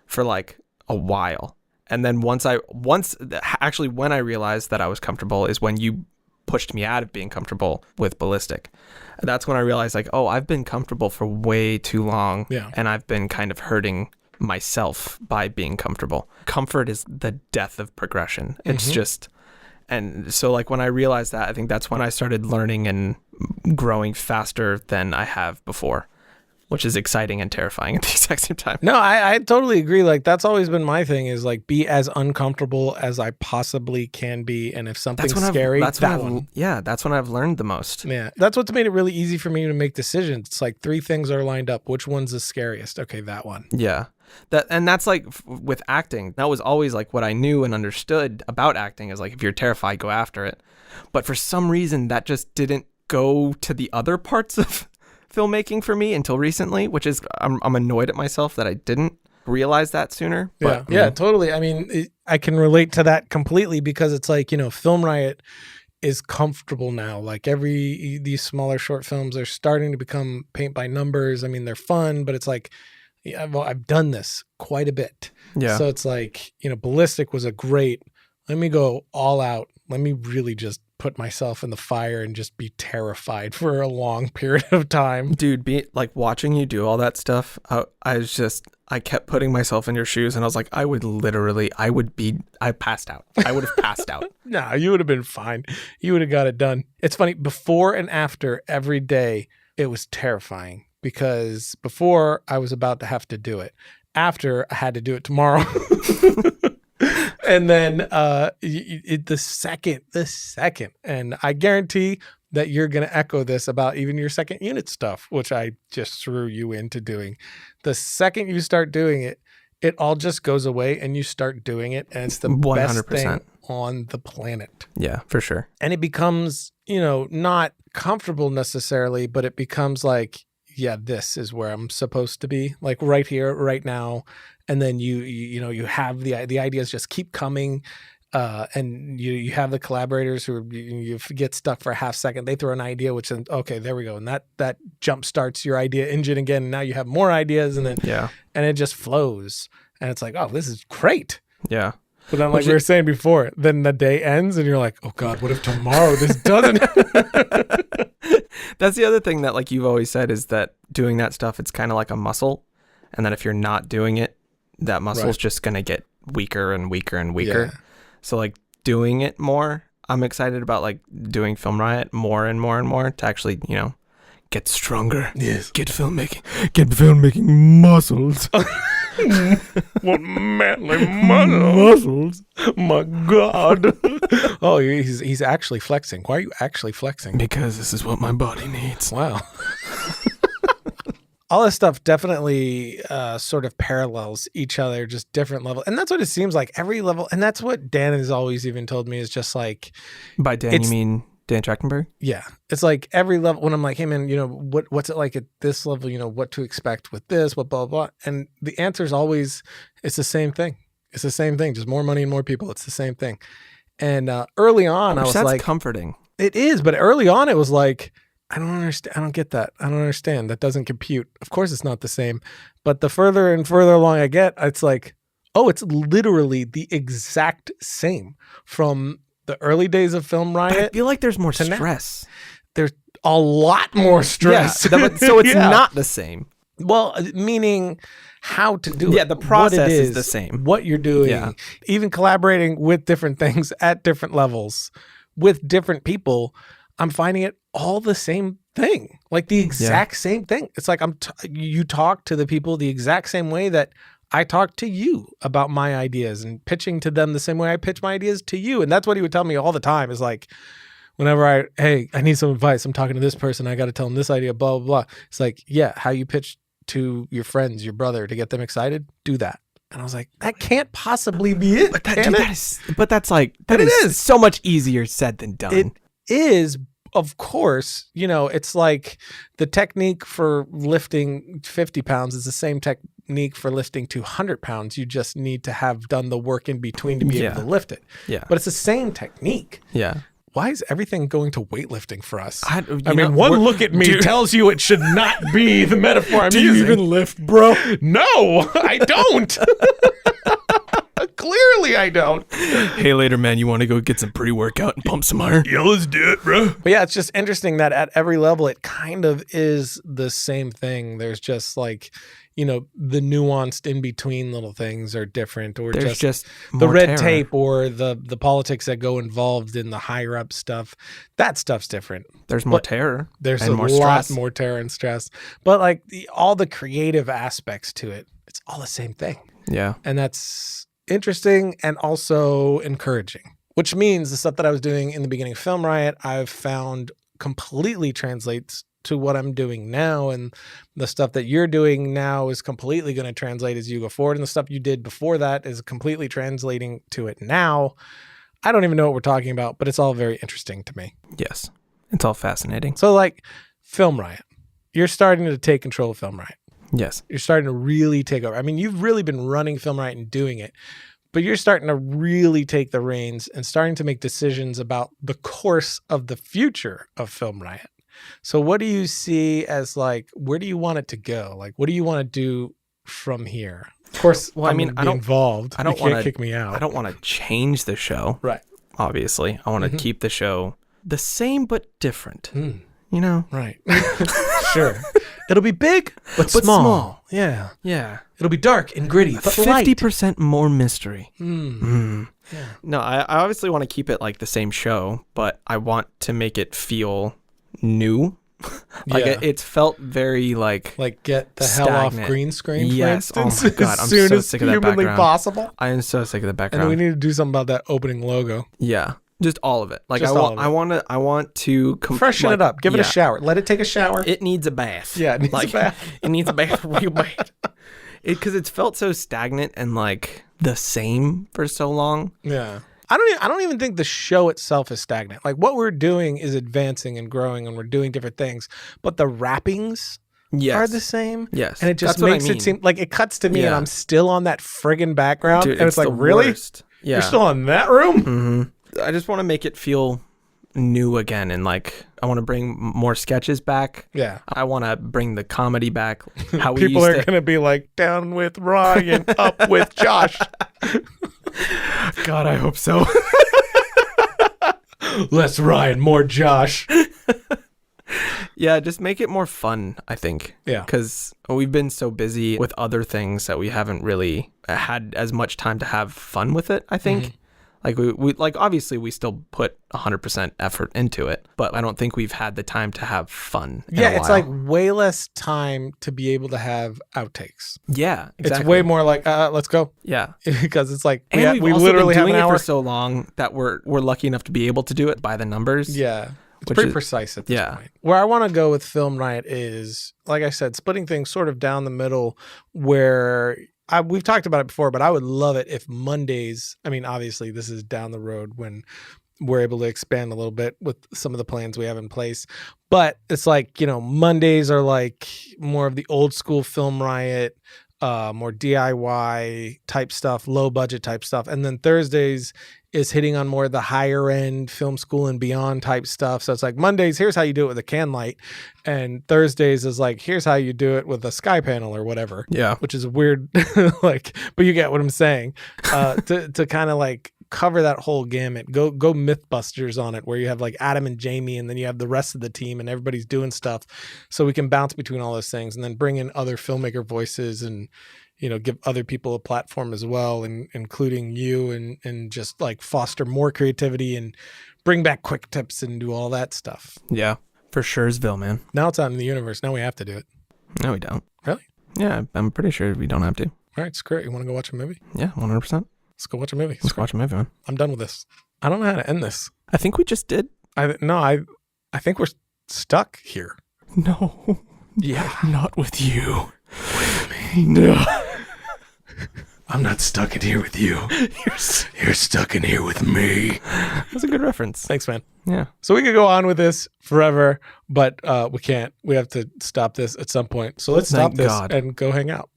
for like a while. And then when I realized that I was comfortable is when you pushed me out of being comfortable with Ballistic. And that's when I realized like, oh, I've been comfortable for way too long.
Yeah.
And I've been kind of hurting myself by being comfortable. Comfort is the death of progression. It's just, and so like when I realized that, I think that's when I started learning and growing faster than I have before, which is exciting and terrifying at the exact same time.
No, I totally agree. Like that's always been my thing, is like be as uncomfortable as I possibly can be. And if something's scary, that's when
I've learned the most.
Yeah. That's what's made it really easy for me to make decisions. It's like 3 things are lined up. Which one's the scariest? Okay, that one.
Yeah. That's like with acting. That was always like what I knew and understood about acting, is like if you're terrified, go after it. But for some reason that just didn't go to the other parts of filmmaking for me until recently, which is I'm annoyed at myself that I didn't realize that sooner. But,
yeah, totally. I mean, I can relate to that completely because it's like, Film Riot is comfortable now. Like these smaller short films are starting to become paint by numbers. I mean, they're fun, but it's like, yeah, well, I've done this quite a bit.
Yeah.
So it's like, Ballistic was a great, let me go all out. Let me really just put myself in the fire and just be terrified for a long period of time.
Dude, watching you do all that stuff, I kept putting myself in your shoes and I was like, I passed out. I would have passed out.
Nah, you would have been fine. You would have got it done. It's funny, before and after every day, it was terrifying because before I was about to have to do it. After I had to do it tomorrow. And then the second, and I guarantee that you're going to echo this about even your second unit stuff, which I just threw you into doing. The second you start doing it, it all just goes away and you start doing it. And it's the 100%. Best thing on the planet.
Yeah, for sure.
And it becomes, not comfortable necessarily, but it becomes like, yeah, this is where I'm supposed to be, like right here, right now. And then you have the ideas just keep coming. And you have the collaborators who you get stuck for a half second. They throw an idea, which then, okay, there we go. And that jump starts your idea engine again. And now you have more ideas and then, and it just flows. And it's like, oh, this is great.
Yeah.
But then like we were saying before, then the day ends and you're like, oh God, what if tomorrow this doesn't?
That's the other thing that like you've always said is that doing that stuff, it's kind of like a muscle. And that if you're not doing it, that muscle's just going to get weaker and weaker and weaker. Yeah. So like doing it more, I'm excited about like doing Film Riot more and more and more to actually, get stronger.
Yes.
Get filmmaking muscles.
What manly muscles. My God. Oh, he's actually flexing. Why are you actually flexing?
Because this is what my body needs.
Wow. All this stuff definitely sort of parallels each other, just different level. And that's what it seems like every level. And that's what Dan has always even told me is just like.
By Dan, you mean Dan Trachtenberg?
Yeah. It's like every level when I'm like, hey man, what's it like at this level? What to expect with this, what blah, blah, blah. And the answer is always, it's the same thing. It's the same thing. Just more money and more people. It's the same thing. And early on, I was like.
That's comforting.
It is. But early on, it was like. I don't understand. I don't get that. I don't understand. That doesn't compute. Of course, it's not the same. But the further and further along I get, it's like, oh, it's literally the exact same from the early days of Film Riot.
But I feel like there's more stress.
There's a lot more stress.
Yeah, so it's not the same.
Well, meaning how to do it.
Yeah, the process is the same.
What you're doing, even collaborating with different things at different levels with different people. I'm finding it all the same thing, like the exact same thing. It's like you talk to the people the exact same way that I talk to you about my ideas and pitching to them the same way I pitch my ideas to you. And that's what he would tell me all the time is like, whenever I need some advice, I'm talking to this person, I got to tell them this idea, blah, blah, blah. It's like, yeah, how you pitch to your friends, your brother to get them excited, do that. And I was like, that can't possibly be it.
But that is so much easier said than done.
It is, of course, it's like the technique for lifting 50 pounds is the same technique for lifting 200 pounds. You just need to have done the work in between to be able to lift it.
Yeah.
But it's the same technique.
Yeah.
Why is everything going to weightlifting for us?
I mean, one look at me
tells you it should not be the metaphor I'm
using.
Do
you even lift, bro?
No, I don't. Clearly I don't.
Hey, later, man, you want to go get some pre-workout and pump some iron?
Yeah, let's do it, bro. But yeah, it's just interesting that at every level, it kind of is the same thing. There's just like, the nuanced in-between little things are different, or
there's just
the red tape or the politics that go involved in the higher up stuff. That stuff's different.
There's more terror.
There's a lot more terror and stress. But like all the creative aspects to it, it's all the same thing.
Yeah.
And that's interesting and also encouraging, which means the stuff that I was doing in the beginning of Film Riot, I've found completely translates to what I'm doing now. And the stuff that you're doing now is completely going to translate as you go forward. And the stuff you did before that is completely translating to it now. I don't even know what we're talking about, but it's all very interesting to me.
Yes. It's all fascinating.
So like Film Riot, you're starting to take control of Film Riot.
Yes.
You're starting to really take over. I mean, you've really been running Film Riot and doing it, but you're starting to really take the reins and starting to make decisions about the course of the future of Film Riot. So what do you see as like, where do you want it to go? Like, what do you want to do from here? Of course,
well, I mean, I don't
involved.
I don't
want
to
kick me out.
I don't want to change the show.
Right.
Obviously, I want to keep the show the same but different. You know?
Right. Sure. It'll be big but small. Yeah.
Yeah.
It'll be dark and gritty, but
50% more mystery.
Yeah.
No, I obviously want to keep it like the same show, but I want to make it feel new. Like it's felt very like
get the
stagnant.
hell off green screen.
Yes.
For instance,
oh my god, I'm so sick of that
humanly
background.
Possible.
I am so sick of the background.
And we need to do something about that opening logo.
Yeah. Just all of it. Like
Just
I want to
freshen it up. Give it a shower. Let it take a shower.
It needs a bath.
Yeah, it needs a bath.
It needs a bath real bad. Because it's felt so stagnant and like the same for so long.
Yeah. I don't even think the show itself is stagnant. Like what we're doing is advancing and growing and we're doing different things, but the wrappings are the same.
Yes.
And it just makes it seem like it cuts to me and I'm still on that friggin' background.
Dude,
and it's like, really?
Worst. Yeah.
You're still on that room?
Mm-hmm. I just want to make it feel new again. And like, I want to bring more sketches back.
Yeah.
I want to bring the comedy back. How we
People are going to be like, down with Ryan, up with Josh.
God, I hope so.
Less Ryan, more Josh.
Yeah, just make it more fun, I think.
Yeah.
Because we've been so busy with other things that we haven't really had as much time to have fun with it, I think. Like we like obviously we still put 100% effort into it, but I don't think we've had the time to have fun.
Yeah, it's like way less time to be able to have outtakes.
Yeah, exactly.
It's way more like let's go.
Yeah,
because it's like
we also
literally
been doing
have an hour
it for so long that we're lucky enough to be able to do it by the numbers.
Yeah. It's pretty precise at this point. Where I want to go with Film Riot is, like I said, splitting things sort of down the middle where we've talked about it before, but I would love it if Mondays, I mean, obviously this is down the road when we're able to expand a little bit with some of the plans we have in place. But it's like, Mondays are like more of the old school Film Riot, more DIY type stuff, low budget type stuff. And then Thursdays is hitting on more of the higher end film school and beyond type stuff. So it's like Mondays, here's how you do it with a can light. And Thursdays is like, here's how you do it with a sky panel or whatever.
Yeah.
Which is weird, but you get what I'm saying. To kind of like cover that whole gamut, go Mythbusters on it, where you have like Adam and Jamie and then you have the rest of the team and everybody's doing stuff. So we can bounce between all those things and then bring in other filmmaker voices and, give other people a platform as well, and including you, and just like foster more creativity and bring back quick tips and do all that stuff.
Yeah, for sure'sville, man.
Now it's out in the universe. Now we have to do it.
No, we don't.
Really?
Yeah, I'm pretty sure we don't have to.
All right, screw it. You want to go watch a movie?
Yeah, 100%.
Let's go watch a movie.
Let's watch a movie, man.
I'm done with this. I don't know how to end this.
I think we just did.
I think we're stuck here.
No.
Yeah.
Not with you.
With me. No. I'm not stuck in here with you. You're stuck in here with me.
That's a good reference.
Thanks, man.
Yeah.
So we could go on with this forever, but we can't. We have to stop this at some point. So let's stop this and go hang out.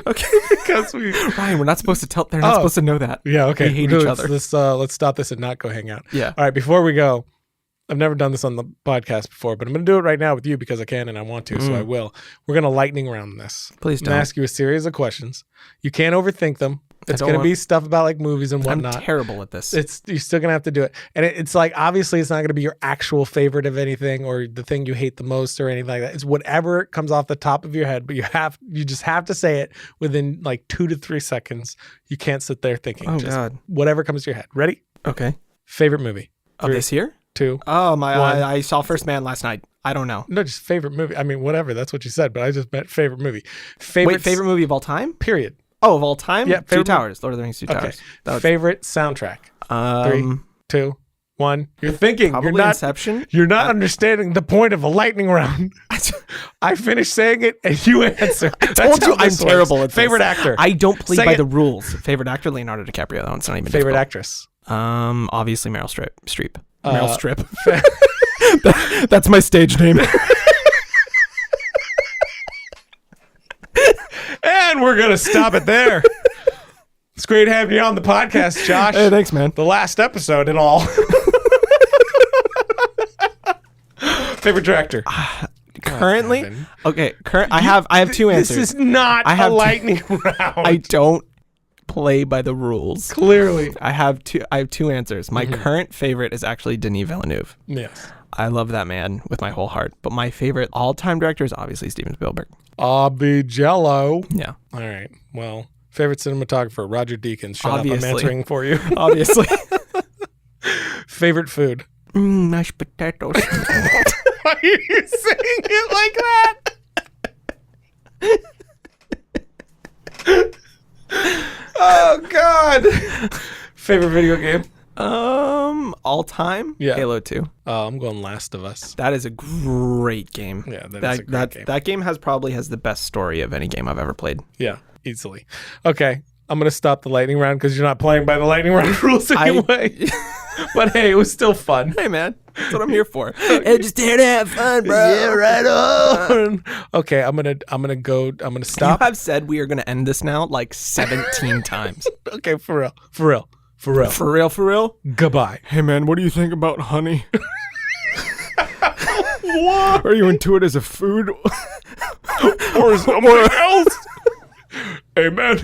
Okay.
Because
Ryan, we're not supposed to tell. They're not supposed to know that.
Yeah. Okay.
We hate each other.
Let's stop this and not go hang out.
Yeah.
All right. Before we go, I've never done this on the podcast before, but I'm going to do it right now with you because I can and I want to, so I will. We're going to lightning round this.
Please don't.
I'm going to ask you a series of questions. You can't overthink them. It's going to be stuff about like movies and whatnot.
I'm terrible at this.
You're still going to have to do it. And it's like, obviously it's not going to be your actual favorite of anything or the thing you hate the most or anything like that. It's whatever comes off the top of your head, but you just have to say it within like 2 to 3 seconds. You can't sit there thinking.
Oh,
just
God.
Whatever comes to your head. Ready?
Okay.
Favorite movie?
Of this year?
2.
Oh, I saw First Man last night. I don't know.
No, just favorite movie. I mean, whatever. That's what you said, but I just meant favorite movie.
Wait, favorite movie of all time?
Period.
Oh, of all time?
Yeah.
Two Towers. Lord of the Rings, Two Towers.
Favorite soundtrack? 3, 2, 1. You're thinking.
Probably
you're not,
Inception.
You're not understanding the point of a lightning round. I finished saying it and you answer.
I told you I'm terrible at this.
Favorite actor?
I don't play by the rules. Favorite actor? Leonardo DiCaprio. That one's not even
favorite
difficult.
Actress?
Obviously Meryl Streep. Meryl Streep. That's my stage name.
we're going to stop it there. It's great having you on the podcast, Josh.
Hey, thanks, man.
The last episode and all. Favorite director?
Currently? Okay, I have two answers.
This is not a lightning round.
I don't play by the rules.
Clearly.
I have two answers. My current favorite is actually Denis Villeneuve.
Yes.
I love that man with my whole heart. But my favorite all-time director is obviously Steven Spielberg.
Abby Jello.
Yeah.
All right. Well, favorite cinematographer, Roger Deakins. Shut
Obviously.
up, I'm answering for you.
Obviously.
Favorite food?
Mashed potatoes.
Why are you saying it like that? Oh, God. Favorite video game?
All time?
Yeah.
Halo 2.
I'm going Last of Us.
That is a great game.
Yeah, that is a great game.
That game probably has the best story of any game I've ever played.
Yeah, easily. Okay, I'm going to stop the lightning round because you're not playing by the lightning round rules anyway. But hey, it was still fun.
Hey, man. That's what I'm here for. Hey, just here to have fun, bro.
Yeah, right on. Okay, I'm gonna stop.
You have said we are gonna end this now like 17 times.
Okay, for real. Goodbye.
Hey, man, what do you think about honey? What? Are you into it as a food?
Or somewhere else? Hey, man.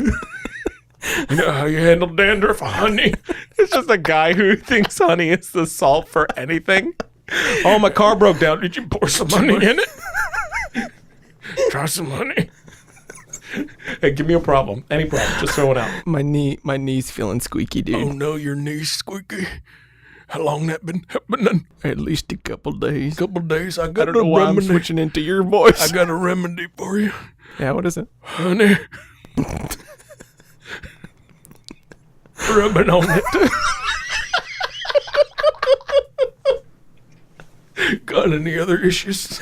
You know how you handle dandruff, honey? It's just a guy who thinks honey is the salt for anything. Oh, my car broke down. Did you pour some honey in it? Try some honey. Hey, give me a problem. Any problem. Just throw it out.
My knee's feeling squeaky, dude.
Oh, no, your knee's squeaky. How long that been happening?
At least a couple days.
I got
don't know why I'm switching into your voice.
I got a remedy for you.
Yeah, what is it?
Honey. Rubbing on it. Got any other issues?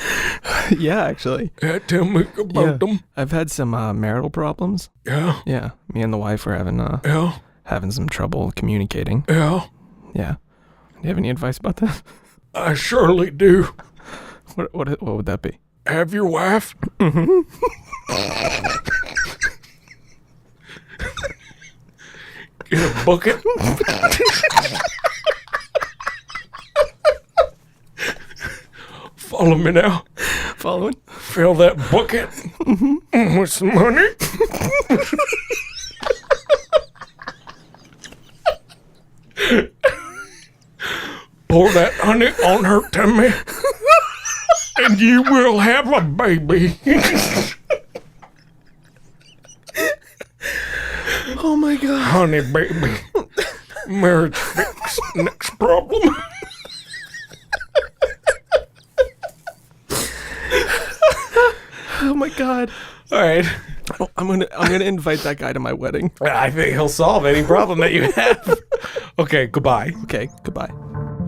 Yeah, actually.
Yeah, tell me about them.
I've had some marital problems.
Yeah.
Yeah, me and the wife were having some trouble communicating.
Yeah.
Yeah. Do you have any advice about that?
I surely do.
What would that be?
Have your wife. Mm-hmm. Get a bucket. Follow me now.
Following?
Fill that bucket with some honey. Pour that honey on her tummy, and you will have a baby.
Oh my God.
Honey, baby. Marriage fix. Next problem.
Oh my God.
All right.
Oh, I'm gonna invite that guy to my wedding.
I think he'll solve any problem that you have. Okay, goodbye.
Okay, goodbye.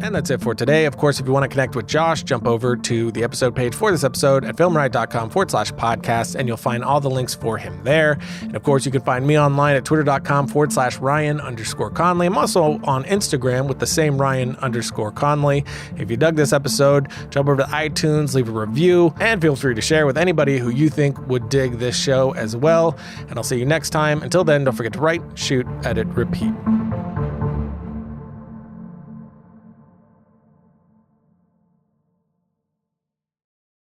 And that's it for today. Of course, if you want to connect with Josh, jump over to the episode page for this episode at filmriot.com/podcast, and you'll find all the links for him there. And of course, you can find me online at twitter.com/Ryan_Connolly. I'm also on Instagram with the same Ryan_Connolly. If you dug this episode, jump over to iTunes, leave a review, and feel free to share with anybody who you think would dig this show as well. And I'll see you next time. Until then, don't forget to write, shoot, edit, repeat.